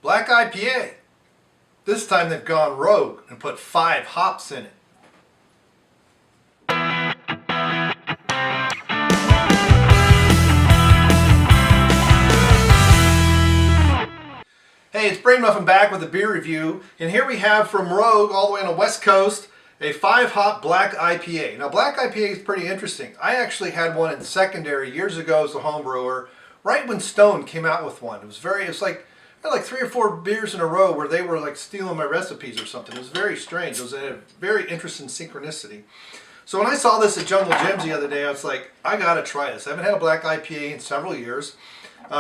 Black IPA. This time they've gone rogue and put 5 hops in it. Hey, it's Brainmuffin back with a beer review, and here we have from Rogue, all the way on the West Coast, a 5-hop black IPA. Now, black IPA is pretty interesting. I actually had one in secondary years ago as a home brewer, right when Stone came out with one. It was like I had like 3 or 4 beers in a row where they were like stealing my recipes or something. It was very strange. It was a very interesting synchronicity. So when I saw this at Jungle Jim's the other day, I was like, I gotta try this. I haven't had a black IPA in several years.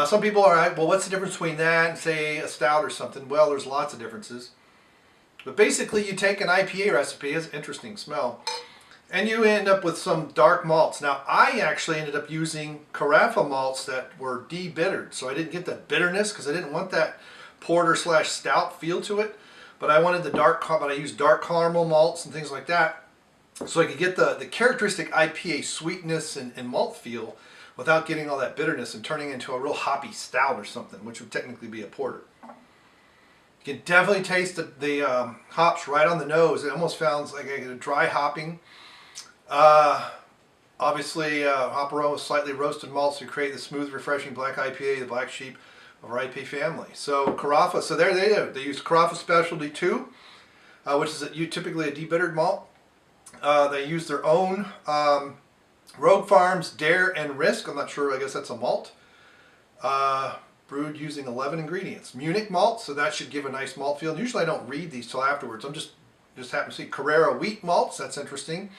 Some people are like, well, what's the difference between that and, say, a stout or something? Well, there's lots of differences. But basically, you take an IPA recipe, it's an interesting smell, and you end up with some dark malts. Now, I actually ended up using carafa malts that were de-bittered, so I didn't get the bitterness because I didn't want that porter/stout feel to it. But I wanted the but I used dark caramel malts and things like that, so I could get the characteristic IPA sweetness and malt feel without getting all that bitterness and turning into a real hoppy stout or something, which would technically be a porter. You can definitely taste the hops right on the nose. It almost sounds like a dry hopping. Obviously, hop aroma with slightly roasted malts to create the smooth, refreshing black IPA, the black sheep of our IPA family. So Carafa, so there they are. They use Carafa Specialty 2, which is typically a de-bittered malt. They use their own Rogue Farms Dare and Risk. I'm not sure, I guess that's a malt. Brewed using 11 ingredients. Munich malt, so that should give a nice malt feel. And usually I don't read these till afterwards. I'm just happen to see Carrera wheat malts. That's interesting.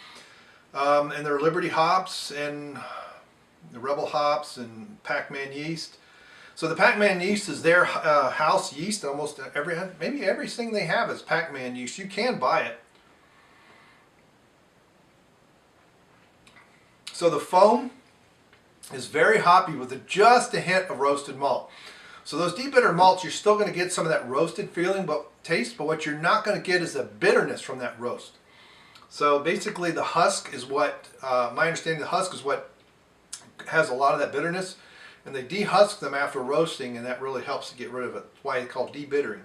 And their Liberty hops and the Rebel hops and PacMac yeast. So the PacMac yeast is their house yeast. Almost maybe everything they have is PacMac yeast. You can buy it. So the foam is very hoppy with just a hint of roasted malt. So those de-bittered malts, you're still going to get some of that roasted feeling, taste, but what you're not going to get is the bitterness from that roast. So basically the husk is what, my understanding, the husk is what has a lot of that bitterness, and they dehusk them after roasting, and that really helps to get rid of it. That's why it's called de-bittering.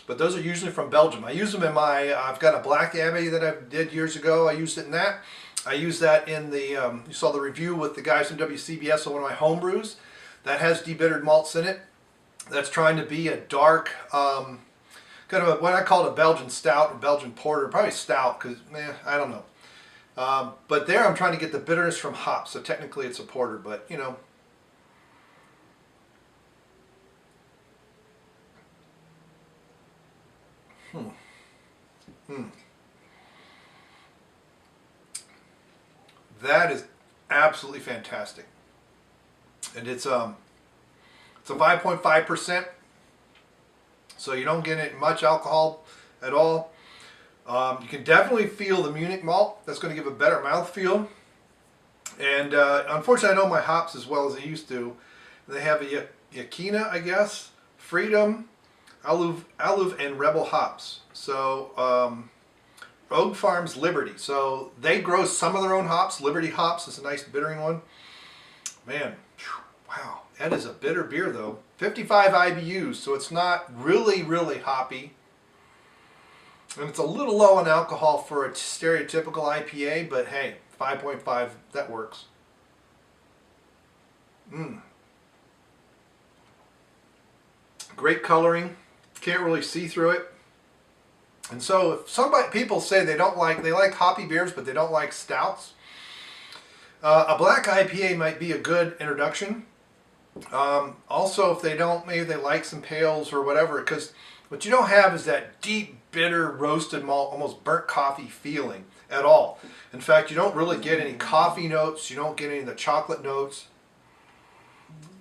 But those are usually from Belgium. I use them in I've got a black Abbey that I did years ago. I used it in that. I use that in the, you saw the review with the guys from WCBS on one of my home brews. That has de-bittered malts in it. That's trying to be a dark, kind of what I call a Belgian stout or Belgian porter. Probably stout because, I don't know. But there I'm trying to get the bitterness from hops. So technically it's a porter, but you know. That is absolutely fantastic, and it's a 5.5%, so you don't get much alcohol at all. You can definitely feel the Munich malt. That's going to give a better mouthfeel, and unfortunately I know my hops as well as I used to. They have a Yakina, I guess, Freedom, Aluv, and Rebel hops. So Rogue Farms Liberty. So they grow some of their own hops. Liberty hops is a nice bittering one. Man, wow, that is a bitter beer though. 55 IBUs, so it's not really, really hoppy. And it's a little low in alcohol for a stereotypical IPA, but hey, 5.5, that works. Great coloring. Can't really see through it. And so if people say they like hoppy beers, but they don't like stouts, a black IPA might be a good introduction. Also, if they don't, maybe they like some pales or whatever, because what you don't have is that deep, bitter, roasted malt, almost burnt coffee feeling at all. In fact, you don't really get any coffee notes. You don't get any of the chocolate notes.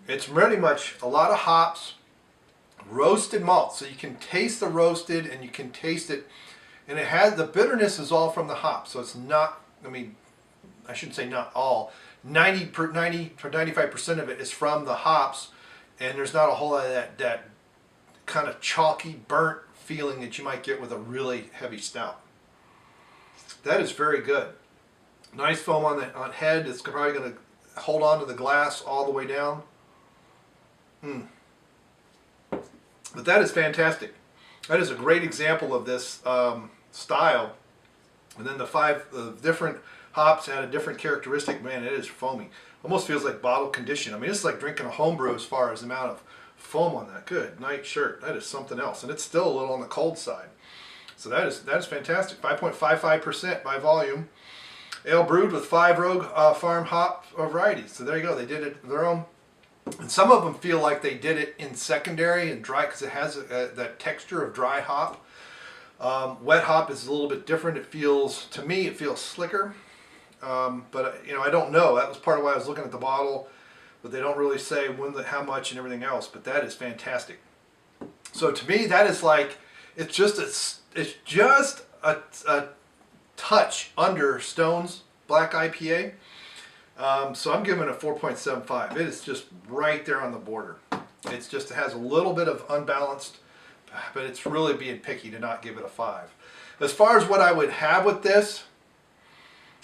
It's pretty much a lot of hops, roasted malt, so you can taste the roasted and you can taste it, and it has the bitterness is all from the hops. So it's not, I mean, I shouldn't say not all, 90 to 95% of it is from the hops, and there's not a whole lot of that kind of chalky burnt feeling that you might get with a really heavy stout. That is very good. Nice foam on head. It's probably going to hold on to the glass all the way down. But that is fantastic. That is a great example of this style. And then the 5 different hops had a different characteristic. Man, it is foamy. Almost feels like bottle condition. I mean, it's like drinking a homebrew as far as the amount of foam on that. Good night shirt. That is something else. And it's still a little on the cold side. So that is fantastic. 5.55% by volume. Ale brewed with 5 Rogue Farm hop varieties. So there you go. They did it their own. And some of them feel like they did it in secondary and dry because it has that texture of dry hop. Wet hop is a little bit different. It feels, to me, it feels slicker. But you know, I don't know. That was part of why I was looking at the bottle, but they don't really say when, how much, and everything else. But that is fantastic. So to me, that is like it's just a touch under Stone's Black IPA. So I'm giving it a 4.75. It is just right there on the border. It's just, it has a little bit of unbalanced, but it's really being picky to not give it a 5. As far as what I would have with this,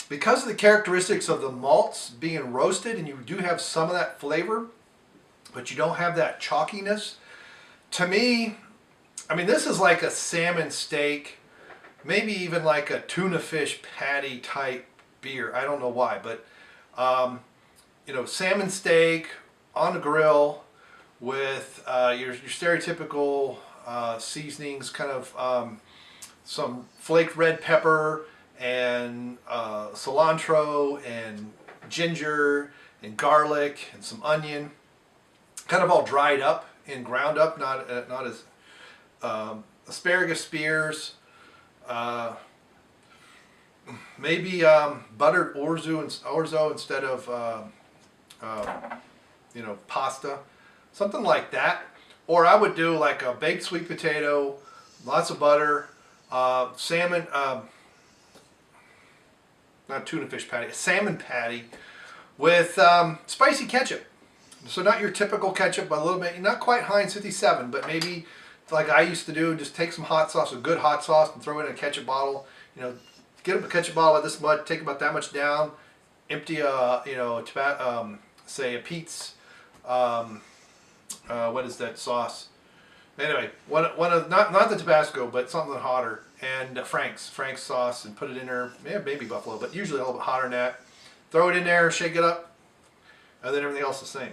because of the characteristics of the malts being roasted, and you do have some of that flavor, but you don't have that chalkiness, to me, I mean, this is like a salmon steak, maybe even like a tuna fish patty type beer. I don't know why, but you know, salmon steak on a grill with your stereotypical seasonings, kind of some flaked red pepper and cilantro and ginger and garlic and some onion, kind of all dried up and ground up, not as asparagus spears, maybe buttered orzo instead of you know, pasta, something like that. Or I would do like a baked sweet potato, lots of butter, salmon, not tuna fish patty, a salmon patty with spicy ketchup. So not your typical ketchup, but a little bit, not quite Heinz 57, but maybe like I used to do, just take some hot sauce, a good hot sauce, and throw it in a ketchup bottle. You know, get a ketchup bottle like this much, take about that much down, empty a, you know, say a Pete's, what is that sauce? Anyway, one of not the Tabasco, but something hotter, and Frank's sauce, and put it in there. Maybe Buffalo, but usually a little bit hotter than that. Throw it in there, shake it up, and then everything else the same.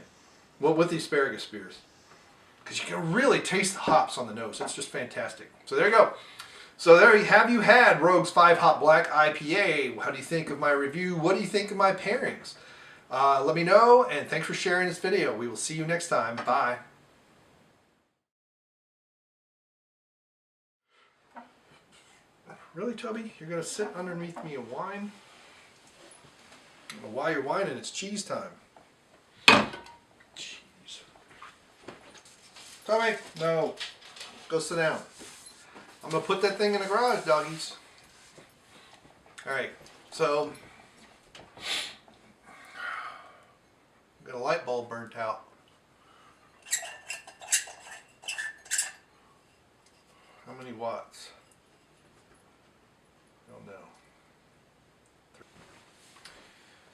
Well, with the asparagus spears, because you can really taste the hops on the nose. It's just fantastic. So there you go. So there you have, you had Rogue's 5-Hop Black IPA. How do you think of my review? What do you think of my pairings? Let me know, and thanks for sharing this video. We will see you next time. Bye. Really, Toby? You're going to sit underneath me and whine? I don't know why you're whining. It's cheese time. Cheese. Toby, no. Go sit down. I'm going to put that thing in the garage, doggies. Alright, so got a light bulb burnt out. How many watts? Oh no.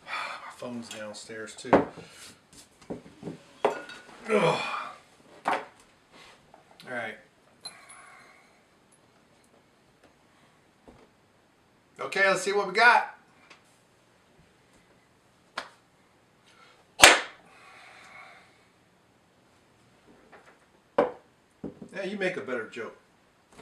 My phone's downstairs too. Ugh. Alright. Okay, let's see what we got. Yeah, you make a better joke.